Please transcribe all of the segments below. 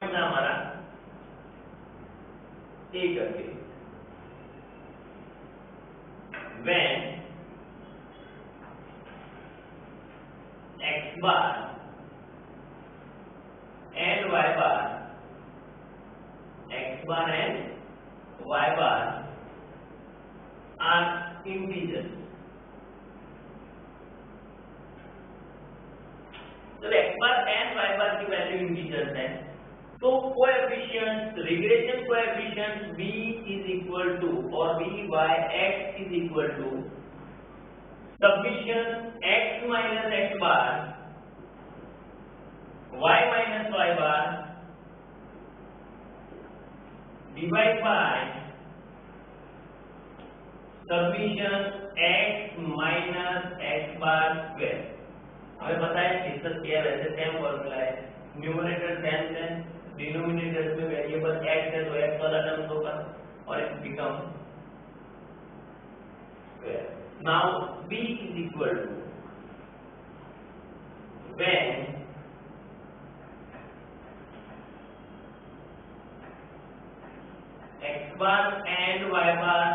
हमारा ए करके when x bar and y bar and y bar are integers. तो x bar and y bar की value integers है, तो coefficient regression coefficient v is equal to or vyx is equal to summation x minus x bar y minus y bar divided by summation x minus x bar square. हमें पता है इसका क्या वैसे same formula है, numerator same है, denominator में variable x है तो x वाला टर्म होगा और it become square. Now b is equal to when x bar and y bar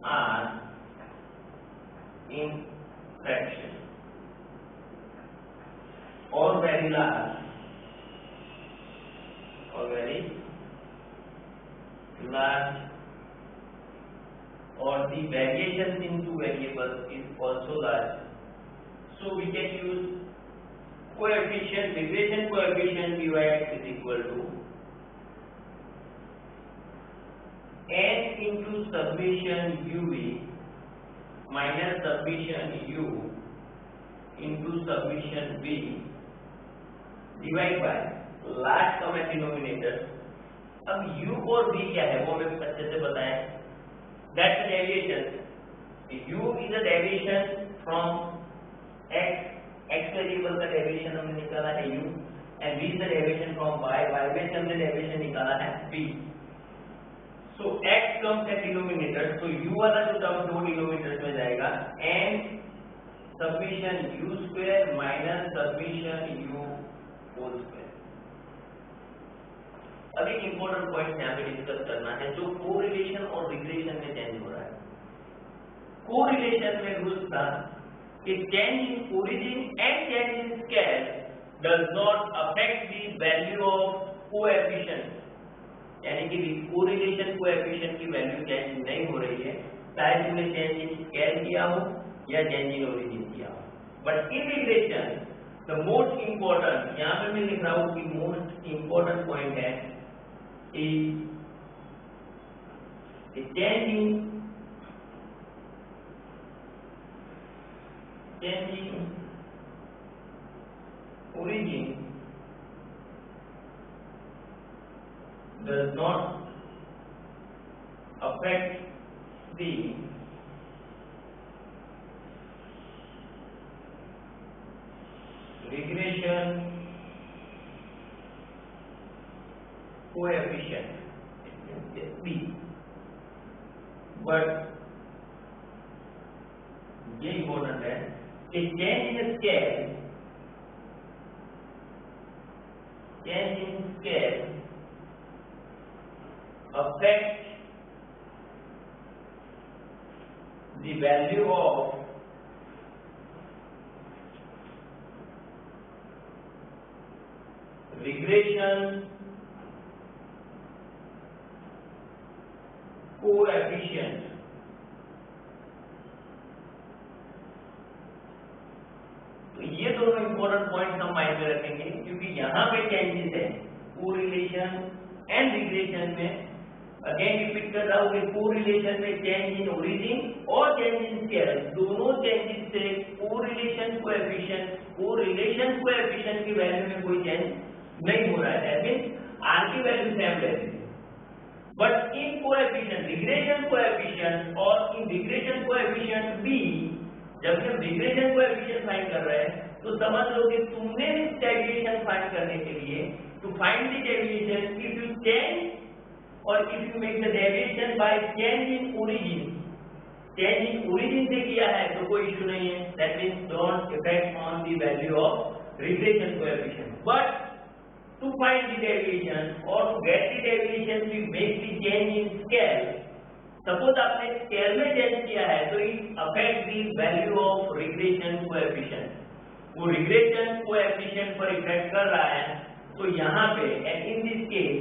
are in fraction or very large or very large or the variation into variables is also large, so we can use coefficient regression coefficient vyx is equal to n into summation uv minus summation u into summation v divide by last term है denominator. अब u और v क्या है वो हमें अच्छे से बताएं. That's deviation. u is a deviation from x variable का डेविएशन हमने निकाला है u and v is the deviation from y में से हमने डेविएशन निकाला है v. So x comes at denominator, तो u वाला जो टर्म दो डिनोमिनेटर्स में जाएगा and summation u square minus summation u whole square. अब एक इंपॉर्टेंट पॉइंट यहाँ पे डिस्कस करना है जो कोरिलेशन और रिग्रेशन में चेंज हो रहा है. कोरिलेशन में रूल था कि change in origin and change in scale does not affect the value of coefficient, यानी कि कोरिलेशन कोएफिशिएंट की वैल्यू चेंज नहीं हो रही है चाहे तुमने चेंज इन स्केल किया हो या चेंज इन ओरिजिन किया हो. But in regression the most important, यहाँ पे मैं लिख रहा हूँ कि मोस्ट इंपॉर्टेंट पॉइंट है change in origin does not affect the regression coefficient b, but ये इम्पोर्टेंट है कि change in scale affect the value of regression coefficient. तो ये दोनों इंपॉर्टेंट पॉइंट हम माइंड में रखेंगे क्योंकि यहाँ पे चेंजेस है कोरिलेशन एंड रिग्रेशन में. अगेन रिपीट कर रहा हूँ कि कोरिलेशन में चेंज इन ओरिजिन और चेंज इन स्केल दोनों चेंजेस से कोरिलेशन कोएफिशिएंट की वैल्यू में कोई चेंज नहीं हो रहा है. दैट मींस r की वैल्यू सेम रहती है. But in coefficient regression coefficient और इन रिग्रेशन कोएफिशिएंट b, जब हम रिग्रेशन कोएफिशिएंट फाइंड कर रहे हैं तो समझ लो कि तुमने डेविएशन फाइंड करने के लिए to find the deviation if you change और if you make the deviation by change in origin, change in origin से किया है तो कोई इशू नहीं है. That means don't effect on the value of regression coefficient. But to find the deviation or to get the deviation we make the change in scale. Suppose आपने scale में change किया है तो it affect the value of regression coefficient, वो regression coefficient पर effect कर रहा है। तो यहाँ पे and in this case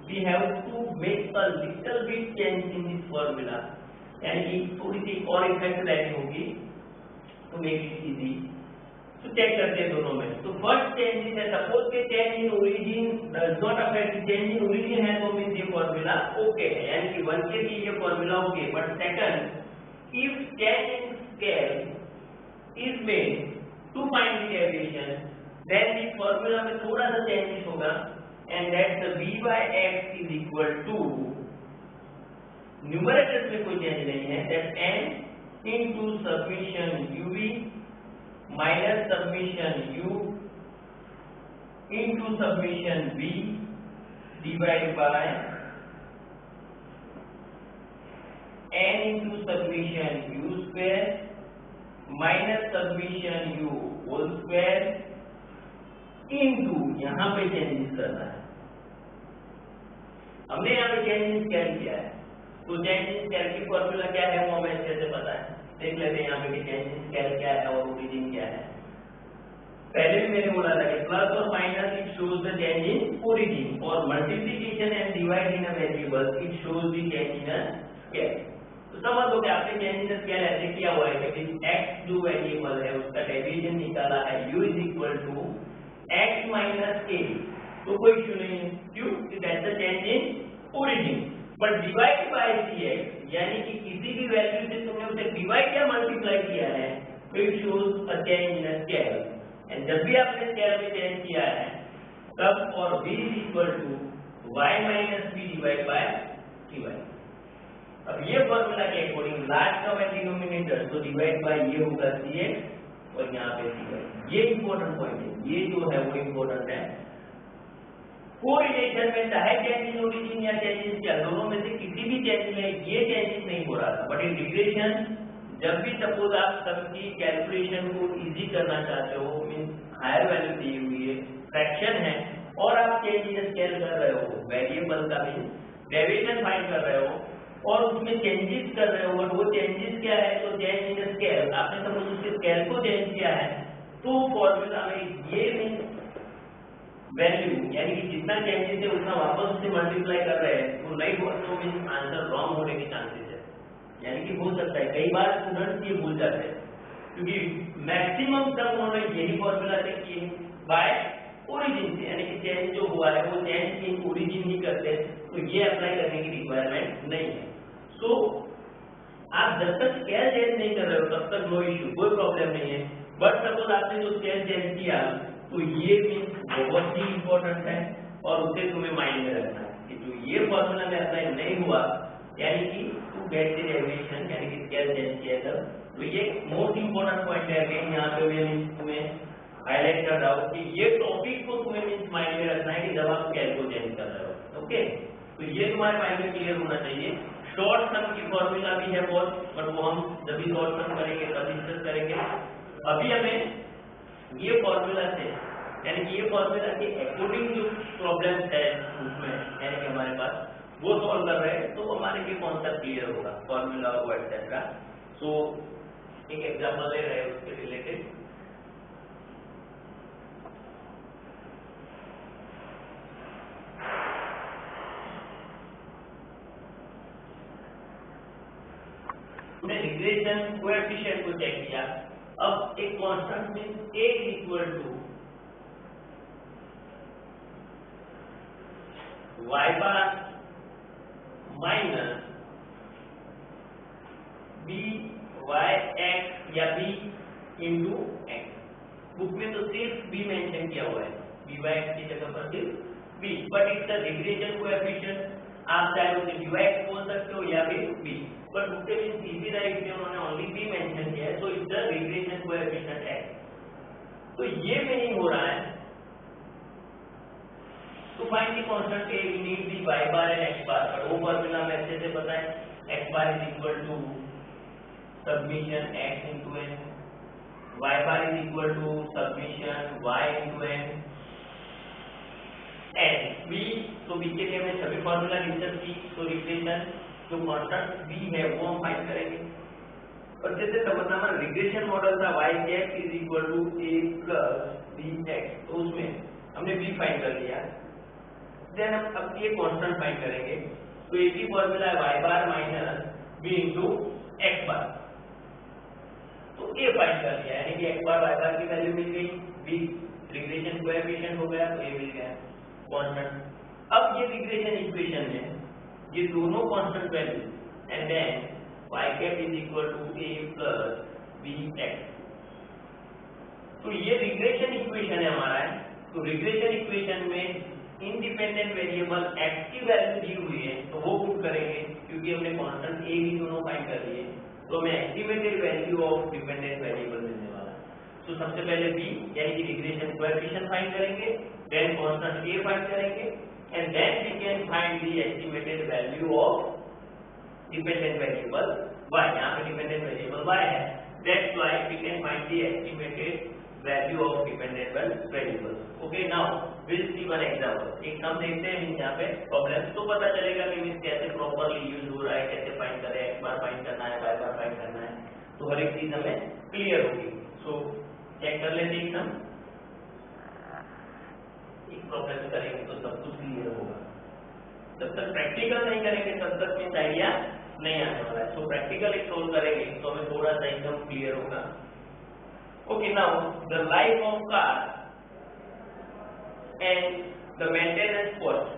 we have to make a little bit change in this formula, यानी कि थोड़ी सी और इफेक्ट लेनी होगी टू मेक इट इजी। तो चेक करते हैं दोनों में। तो फर्स्ट चेंज है, सपोज के change in origin does not affect, change in origin है तो मींस ये फॉर्मूला ओके है, यानी कि 1 के लिए ये formula okay. But second, if change in scale is made to find the deviation, then the formula में थोड़ा सा चेंजेस होगा and that's the v by x is equal to, numerator में कोई चेंज नहीं है, that n into summation uv minus summation u into summation v divided by n into summation u square minus summation u whole square into, यहाँ पे changes करना है। हमने यहाँ पे चेंजेस क्या किया है, तो चेंजेस क्या की फॉर्मूला क्या है वो हमें अच्छे से पता है। देख लेते हैं यहाँ पे कि चेंज इन स्केल क्या है और ओरिजिन क्या है। पहले भी मैंने बोला था कि प्लस और minus it shows the change in origin और multiplication and divide in a variable it shows the change in a scale. तो समझ लो कि आपने चेंज इन स्केल ऐसे किया हुआ है कि x जो वेरिएबल है उसका डेविएशन निकाला है u is equal to x minus a, तो कोई इश्यू नहीं है, क्यों कि that's the change in origin. But divide by cx, यानी कि किसी भी वैल्यू से तुमने उसे डिवाइड या मल्टीप्लाई किया है तो it shows a change in scale. And जब भी आपने स्केल में चेंज किया है तब और v is equal to y minus b divide by cy। अब ये फॉर्मूला के अकॉर्डिंग लार्ज का डिनोमिनेटर तो डिवाइड बाय ये होगा cx और यहाँ पे cy। ये इंपॉर्टेंट पॉइंट है, ये जो है वो इंपॉर्टेंट है। कोरिलेशन में चाहे चेंज इन ओरिजिन या चेंज इन स्केल, दोनों में से किसी भी चेंज में ये चेंजेस नहीं हो रहा था। बट इन रिग्रेशन जब भी सपोज आप सबकी कैलकुलेशन को इजी करना चाहते हो, मींस हायर वैल्यू दी हुई है, फ्रैक्शन है और आप चेंज इन स्केल कर रहे हो, वेरिएबल का मींस डेविएशन फाइंड कर रहे हो और उसमें चेंजेस कर रहे हो, और वो चेंजेस क्या है, तो चेंज इन स्केल, आपने सपोज उसके स्केल को चेंज किया है तो फॉर्मूला में ये मींस वैल्यू, यानी कि जितना चेंजेस है उतना वापस उसे मल्टीप्लाई कर रहे हैं, वो नहीं हुआ तो मींस आंसर रॉन्ग होने के चांसेस है। यानी कि हो सकता है कई बार स्टूडेंट्स ये भूल जाते हैं, क्योंकि मैक्सिमम सब उन्होंने यही फॉर्मूला से किए बाय ओरिजिन से, यानी कि चेंज जो हुआ है वो चेंज इन ओरिजिन ही करते हैं, तो ये अप्लाई करने की रिक्वायरमेंट नहीं है। सो आप जब तक स्केल चेंज नहीं कर रहे हो तब तक नो इश्यू, कोई प्रॉब्लम नहीं है। बट सपोज आपने जो स्केल चेंज किया तो ये मीन्स बहुत ही इंपॉर्टेंट है और उसे तुम्हें माइंड में रखना है कि जो ये फॉर्मूला में अप्लाई नहीं हुआ, यानी कि टू गेट द डेविएशन, यानी कि स्केल चेंज किया था, तो ये मोस्ट इंपॉर्टेंट पॉइंट है। अगेन यहाँ पे मैं तुम्हें हाईलाइट कर रहा हूँ कि ये टॉपिक को तुम्हें मीन्स माइंड में रखना है कि जब आप स्केल को चेंज कर रहे हो। ओके, तो ये तुम्हारे माइंड में क्लियर होना चाहिए। शॉर्ट सम की फॉर्मूला भी है बहुत, बट वो हम जब भी शॉर्ट सम करेंगे तब डिस्कस करेंगे। अभी हमें ये फॉर्मूला से, यानी कि ये फॉर्मूला के अकॉर्डिंग जो प्रॉब्लम्स है उसमें, यानी कि हमारे पास वो सॉल्व कर रहे हैं तो हमारे लिए कॉन्सेप्ट क्लियर होगा, फॉर्मूला और एटसेट्रा। सो एक एग्जांपल ले रहे हैं उसके रिलेटेड। हमने रिग्रेशन कोएफिशिएंट को चेक किया। अब एक constant means a equal to y bar minus b y x या b इंटू x। बुक में तो सिर्फ b मेंशन किया हुआ है, b y x की जगह पर सिर्फ b, but it's a regression coefficient. आप चाहे उसे dy x बोल सकते हो या फिर b, बट उसके लिए सीधी राइट में उन्होंने ओनली b मेंशन किया है, तो it's the regression coefficient x। तो ये मीनिंग हो रहा है to find the constant a we need the y bar and x bar, but वो फॉर्मूला में अच्छे से पता है, x bar is equal to submission x into n, y bar is equal to submission y into n, b के लिए हमें सभी फॉर्मूला डिस्कस की, तो रिग्रेशन जो कांस्टेंट b है वो हम फाइंड करेंगे। और जैसे समझना हमारा रिग्रेशन मॉडल था y cap is equal to a plus bx, तो उसमें हमने b फाइंड कर लिया। देन हम अब ये कांस्टेंट फाइंड करेंगे, तो एक ही फॉर्मूला है y bar minus b into x bar, तो a फाइंड कर लिया, यानी कि x बार y बार की वैल्यू मिल गई, b रिग्रेशन कोएफिशिएंट हो गया, तो a मिल गया कांस्टेंट। अब ये रिग्रेशन इक्वेशन में ये दोनों constant value and then y cap is equal to a plus bx, तो ये रिग्रेशन इक्वेशन है हमारा। तो रिग्रेशन इक्वेशन में इंडिपेंडेंट वेरिएबल x की वैल्यू दी हुई है, तो वो पुट करेंगे, क्योंकि हमने कांस्टेंट a भी दोनों फाइंड कर लिए, तो हमें estimated value of dependent variable मिलने वाला है। तो सबसे पहले b यानी कि रिग्रेशन कोएफिशिएंट फाइंड करेंगे, देन कांस्टेंट a फाइंड करेंगे, and then we can find the estimated value of dependent variable y। यहाँ पे डिपेंडेंट वेरिएबल y है, that's why we can find the estimated value of dependent variable. Okay, now will see one example. एक हम देखते हैं यहाँ पे problem, तो पता चलेगा कि मींस कैसे प्रॉपर्ली यूज हो रहा है, कैसे फाइंड करें, x बार फाइंड करना है, y बार फाइंड करना है, तो हर एक चीज हमें क्लियर होगी। सो चेक कर लेते हैं, हम एक प्रॉब्लम करेंगे तो सब कुछ क्लियर होगा। जब तक प्रैक्टिकल नहीं करेंगे तब तक मींस आइडिया नहीं आने वाला है। सो प्रैक्टिकल एक सोल्व करेंगे तो हमें थोड़ा सा एकदम क्लियर होगा। Okay, now the life of car and the maintenance cost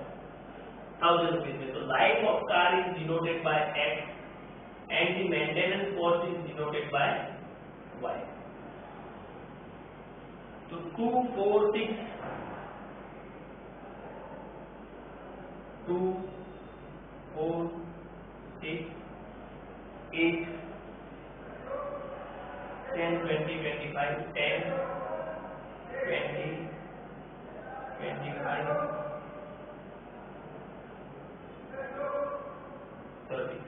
1000 rupees. So life of car is denoted by X and the maintenance cost is denoted by Y. So 2, 4, 6, 2, 4, 6, 8, 10, 20, 25, 10, 20, 25, 30.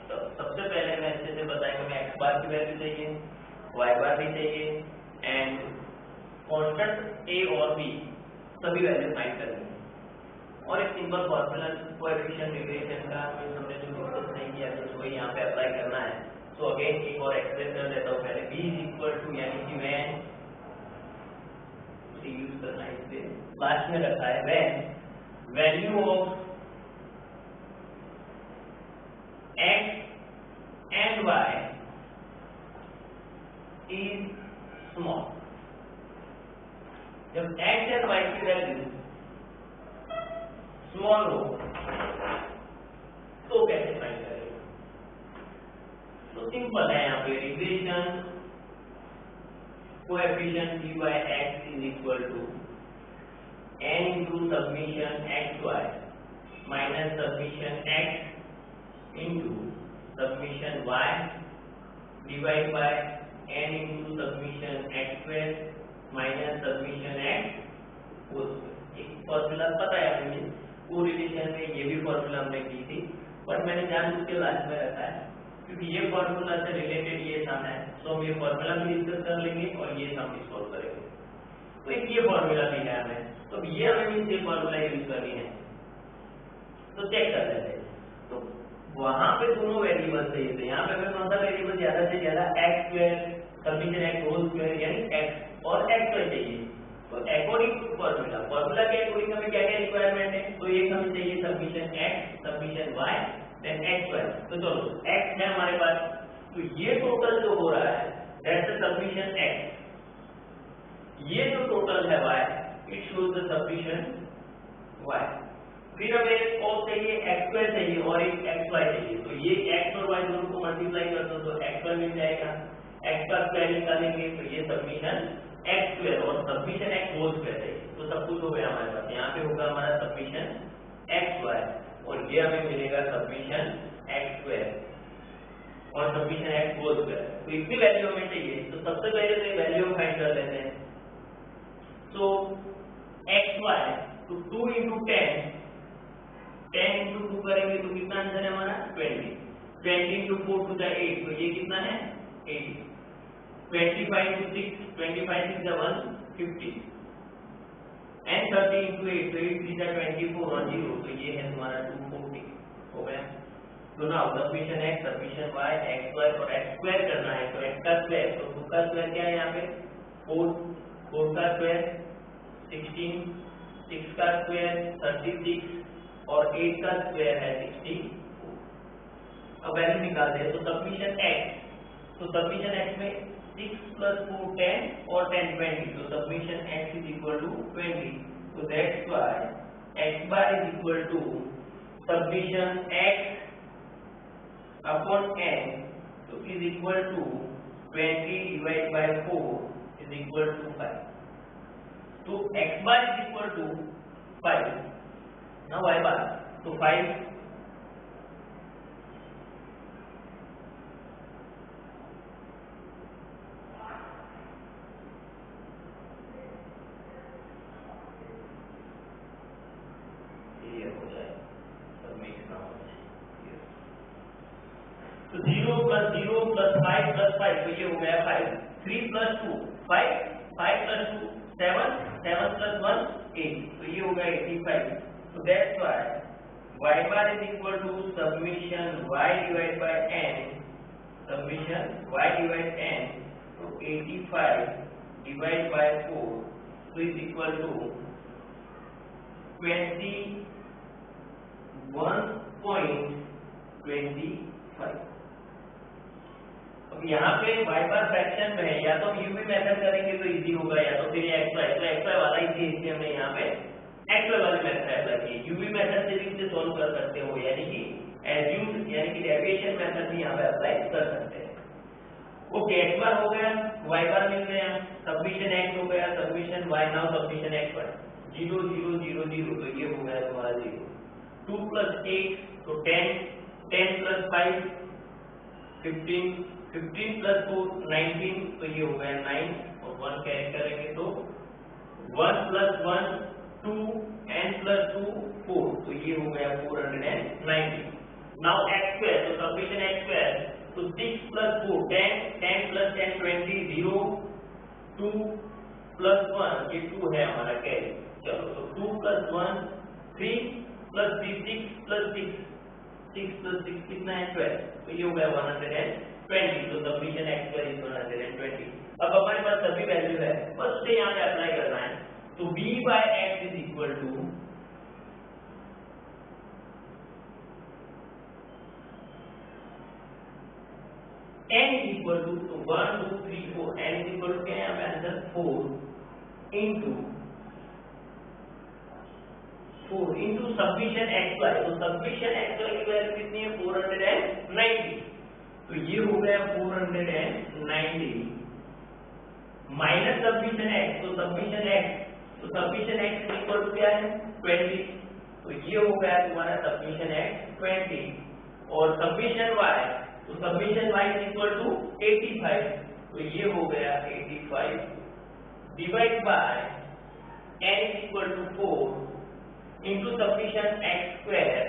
तो सबसे पहले मैं अच्छे से बताएंगे, हमें x बार की वैल्यू चाहिए, y बार भी चाहिए, एंड कांस्टेंट a और b सभी वैल्यू फाइंड करेंगे। और एक सिंपल फॉर्मूला कोएफिशिएंट रिग्रेशन का हमने जो डिस्कस नहीं किया तो वही यहाँ पे अप्लाई करना है। सो अगेन एक और एक्सप्लेन कर देता हूँ पहले। b इज इक्वल टू, यानी कि व्हेन, यूज करना है इसे लास्ट में रखा है, when value of x and y is small। जब x and y की वैल्यू स्मॉल हो तो कैसे फाइंड करेंगे? तो सिंपल है, यहाँ पे regression coefficient dy x is equal to n into submission xy minus submission x into submission y divide by n into submission x square minus submission x whole square. एक formula पता है हमें, को relation में ये भी formula हमने की थी, बट मैंने जानबूझ के लास्ट में रखा है क्योंकि ये फॉर्मूला से रिलेटेड ये सम है। सो हम ये फॉर्मूला भी डिस्कस कर लेंगे और ये सम भी सॉल्व करेंगे। तो एक ये फॉर्मूला भी है हमें, तो ये हमें ये फॉर्मूला यूज करनी है, तो चेक कर लेते हैं। तो वहां पे दोनों वेरिएबल चाहिए थे, यहाँ पे हमें कौन सा वेरिएबल ज्यादा से ज्यादा x square submission x whole square यानी x और x स्क्वायर चाहिए। तो अकॉर्डिंग टू फॉर्मूला के अकॉर्डिंग हमें क्या क्या रिक्वायरमेंट है, तो एक हमें चाहिए submission x submission y then x square. तो चलो x है हमारे पास, तो ये टोटल जो हो रहा है दैट्स द सबमिशन x, ये जो टोटल है y it shows the submission y। फिर हमें एक और चाहिए x स्क्वायर चाहिए और एक xy चाहिए, तो ये x और y दोनों को मल्टीप्लाई कर दो तो x स्क्वायर मिल जाएगा, x का स्क्वायर निकालेंगे तो ये सबमिशन x स्क्वायर और सबमिशन x होल स्क्वायर है। तो सब कुछ हो गया हमारे पास, यहाँ पे होगा हमारा सबमिशन xy और ये हमें मिलेगा सबमिशन x स्क्वायर और सबमिशन x होल स्क्वायर। तो इतनी वैल्यू हमें चाहिए, तो सबसे पहले तो वैल्यू फाइंड कर लेते हैं। सो xy तो 2 into 10 10 into 2 करेंगे तो कितना आंसर है हमारा 20. 20 into 4 to the 8 तो ये कितना है 80. 25 into 6 25 6 is 150 and 30 into 8 तो 8 3 24 और 0 तो ये है तुम्हारा 240 हो गया. तो now submission x submission y x y और x स्क्वायर करना है तो x का स्क्वायर तो 2 का स्क्वायर क्या है यहाँ पे 4 4 का स्क्वायर 16 6 का स्क्वायर 36 और 8 का स्क्वायर है 64. अब वैल्यू निकालते हैं तो सब्मिशन x में 6 plus 4 10 और 10 20 तो submission x is equal to 20 so that's why x bar is equal to submission x upon n so is equal to 20 divided by 4 is equal to 5. So x bar is equal to 5. Now y bar so 5 तो 0 plus 0 plus 5 plus 5 तो ये हो गया 5. 3 plus 2 5 5 plus 2 7 7 plus 1 8 तो ये हो गया 85. So that's why y bar is equal to submission y divided by n submission y divided n so 85 divided by 4 so is equal to 21.25. अब यहाँ पे y बार फ्रैक्शन में है या तो हम यूवी मेथड करेंगे तो इजी होगा या तो फिर xy तो xy वाला इजी इसलिए हमने यहाँ पे xy वाले मेथड अप्लाई किए. यूवी मेथड से भी इसे सॉल्व कर सकते हो यानी कि एज्यूम यानी कि डेविएशन मेथड भी यहाँ पे अप्लाई कर सकते हैं. ओके x बार हो गया y बार मिल गया सबमिशन x हो गया submission y now submission x बार 0 0 0 0 तो ये हो गया तुम्हारा 0. 2 plus 8 तो 10 10 plus 5 15 15 plus 4 19 तो ये हो गया 9 और 1 कैरी करेंगे तो 1 plus 1 2 n plus 2 4 तो ये हो गया 490. नाउ x स्क्वायर तो सब्मिशन x स्क्वायर तो 6 plus 4 10 10 plus 10 20 0 2 plus 1 ये 2 है हमारा कैरी. चलो तो 2 plus 1 3 plus 3 6 plus 6 6 plus 6 कितना है 12 तो ये हो गया 120 तो सब्मिशन x स्क्वायर इज 120. अब हमारे पास सभी वैल्यू है बस उसे यहाँ पे अप्लाई करना है तो v by x is equal to n is equal to तो 1 2 3 4 n is equal to क्या है यहाँ पे आंसर 4 into submission xy तो submission xy की वैल्यू कितनी है 490 तो ये हो गया 490 माइनस सबमिशन x तो सबमिशन x इक्वल टू क्या है 20 तो ये हो गया तुम्हारा सबमिशन x 20 और सबमिशन y तो सबमिशन y इक्वल टू 85 तो ये हो गया 85 divide by n equal to 4 into submission x square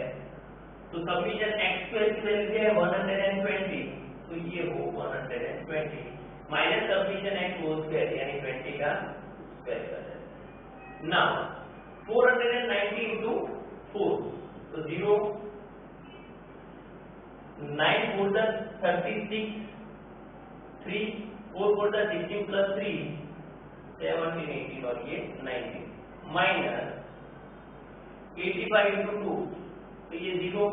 तो सबमिशन x स्क्वायर की वैल्यू है 120 तो ये हो 120 minus submission x whole square यानी 20 का स्क्वायर कर दें. नाउ 490 into 4 तो 0 9 4 the 36 3 4 4 the 16 plus 3 17 18 और ये 19 माइनस 85 into 2 तो ये 0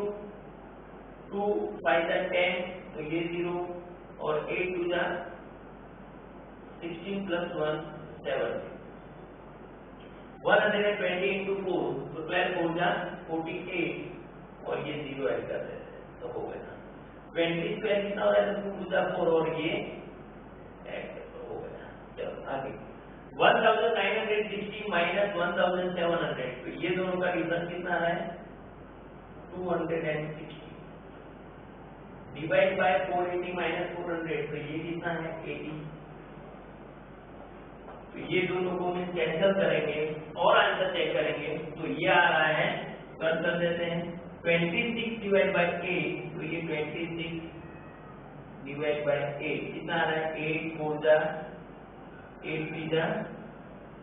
2 5 the 10 तो ये 0 और 8 to the 16 plus 1 7 120 into 4 तो 12 4 the 48 और ये 0 ऐड कर देते हैं तो हो गया 20 स्क्वायर कितना हो रहा है 2 to the 4 और ये ऐड तो हो गया. चलो आगे 1960 minus 1700 तो ये दोनों का डिफरेंस कितना आ रहा है 260 डिवाइड बाय 480 minus 400 तो ये कितना है 80 तो ये दोनों को हम कैंसिल करेंगे और आंसर चेक करेंगे तो ये आ रहा है कट कर देते हैं 26 डिवाइड बाय 8, तो ये 26 डिवाइड बाय 8 कितना आ रहा है 8 4 जा 8 3 जा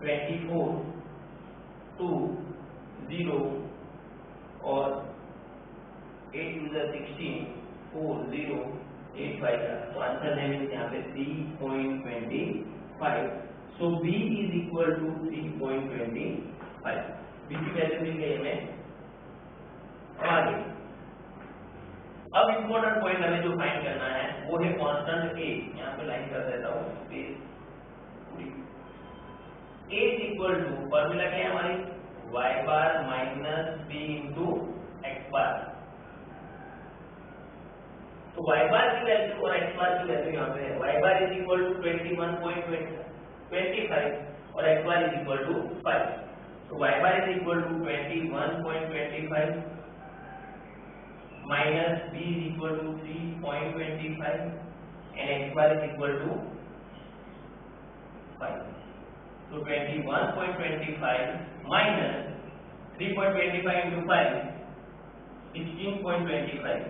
24 2 0 और 8 2 जा 16 4 0 8 5 जा, तो आंसर है यहाँ पे 3.25। So B is equal to 3.25। B की वैल्यू मिल गई हमें। आगे अब इम्पोर्टेंट पॉइंट हमें जो फाइंड करना है वो है कांस्टेंट A। यहाँ पे लाइन कर देता हूँ स्पेस पूरी। A is equal to formula क्या है हमारी y bar minus b into x bar. तो y बार की वैल्यू और x बार की वैल्यू यहाँ पे है। y bar is equal to 21.25 और x bar is equal to 5। तो y bar is equal to 21.25 minus b is equal to 3.25 and x bar is equal to 5. So 21.25 minus 3.25 into 5, 16.25.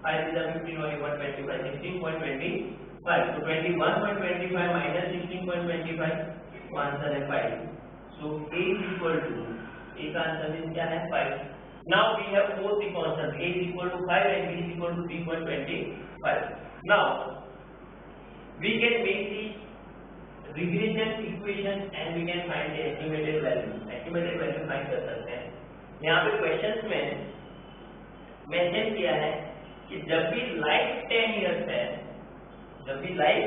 5 is a 15 only 125, 16.25. So 21.25 minus 16.25, so answer is 5. So A is equal to, A का answer is क्या है 5. Now we have both the constants A is equal to 5 and B is equal to 3.25. Now we can make the regression equation and we can find the estimated value. Estimated value find कर सकते हैं। यहाँ पे question में mention किया है कि जब भी लाइफ 10 इयर्स है, जब भी लाइफ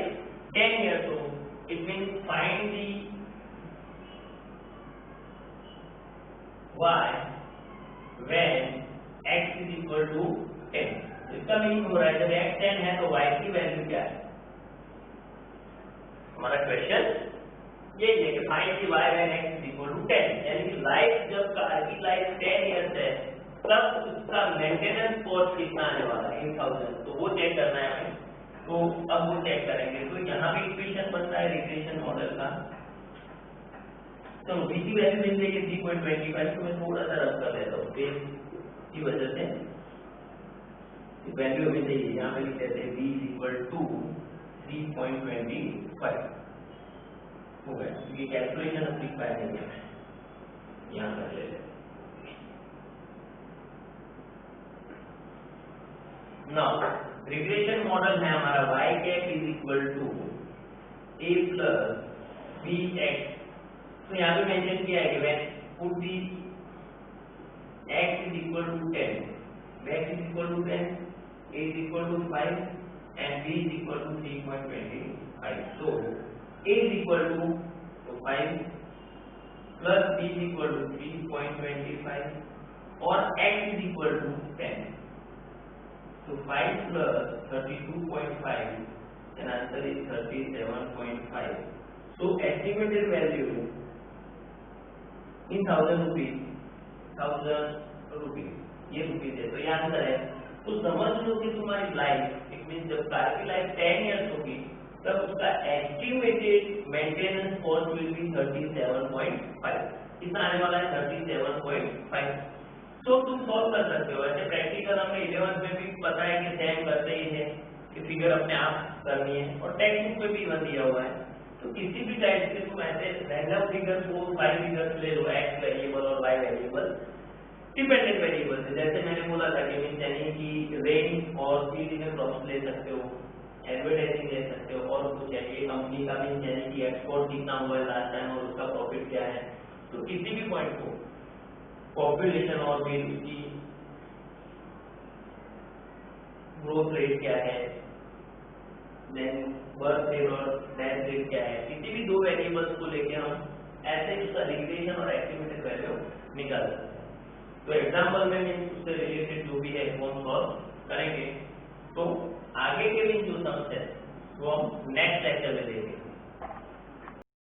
10 इयर्स हो, it means find the y when x is equal to 10। इसका मीनिंग हो रहा है जब x 10 है तो y की वैल्यू क्या है। हमारा क्वेश्चन ये है कि find the y when x is equal to 10, यानी कि लाइफ जब कार की लाइफ 10 इयर्स है तब उसका मेंटेनेंस कॉस्ट कितना आने वाला है 8000, तो वो चेक करना है हमें। तो अब वो चेक करेंगे। तो यहाँ भी इक्वेशन बनता है रिग्रेशन मॉडल का। तो b की वैल्यू मिल जाएगी 3.25, तो मैं थोड़ा सा रब कर देता हूँ स्पेस की वजह से वैल्यू मिल जाएगी। यहाँ पे लिख देते हैं b is equal to 3.25 हो गया। ये कैलकुलेशन अब लिख पाया नहीं है, यहाँ कर ले लेते। नाउ रिग्रेशन मॉडल है हमारा y cap is equal to a plus b x। तो यहाँ पे मेंशन किया है कि when put the x is equal to 10, x is equal to 10, a is equal to 5 and b is equal to 3.25. So a is equal to 5 plus b is equal to 3.25 और x is equal to 10. So 5 plus 32.5 and answer is 37.5. So estimated value in 1000 rupees, 1000 rupees, ये rupees है। तो ये answer है। तो समझ लो कि तुम्हारी लाइफ इट मीन जब कार की लाइफ 10 इयर्स होगी तब उसका estimated maintenance cost will be 37.5। कितना आने वाला है 37.5। तो तुम सॉल्व कर सकते हो। ऐसे प्रैक्टिकल हमने 11th में भी पता है कि सेम करते ही है कि फिगर अपने आप करनी है और टेक्स्ट बुक में भी इवन दिया हुआ है। तो किसी भी टाइप से तुम ऐसे रैंडम फिगर को 5 फिगर्स ले लो, x वेरिएबल और y वेरिएबल डिपेंडेंट वेरिएबल से। जैसे मैंने बोला था कि मीन यानी कि रेंज और स्पीड में क्रॉस ले सकते हो, एडवर्टाइजिंग ले सकते हो और कुछ चाहिए कंपनी का भी यानी कि एक्सपोर्ट कितना हुआ है लास्ट टाइम और उसका प्रॉफिट क्या है। तो किसी भी पॉइंट को पॉपुलेशन और फिर उसकी ग्रोथ रेट क्या है, देन बर्थ रेट और डेथ रेट क्या है, किसी भी दो वेरिएबल्स को लेके हम ऐसे उसका रिग्रेशन और एस्टिमेटेड वैल्यू निकाल सकते हैं। तो एग्जांपल में मीन उससे रिलेटेड जो भी है वो हम सॉल्व करेंगे। तो आगे के भी जो सम्स है वो हम नेक्स्ट लेक्चर में देखेंगे।